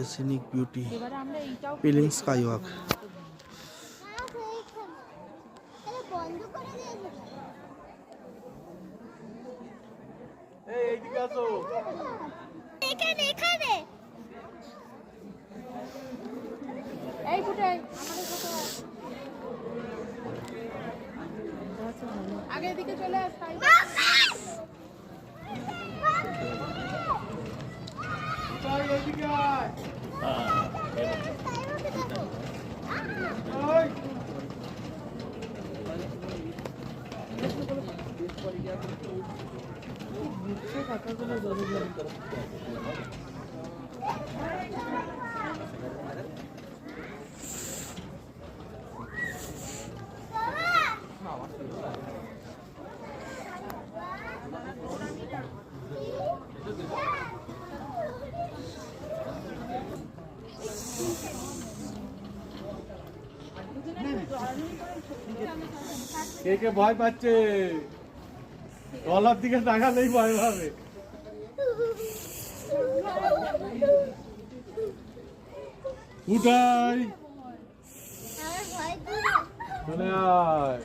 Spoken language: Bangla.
স্পটে scenic beauty peeling sky walk. আগে দিকে চলে আস কে কে ভয় পাচ্ছে? তলার দিকে তাকালেই ভয় পাবে। উঠাই চলে আয়।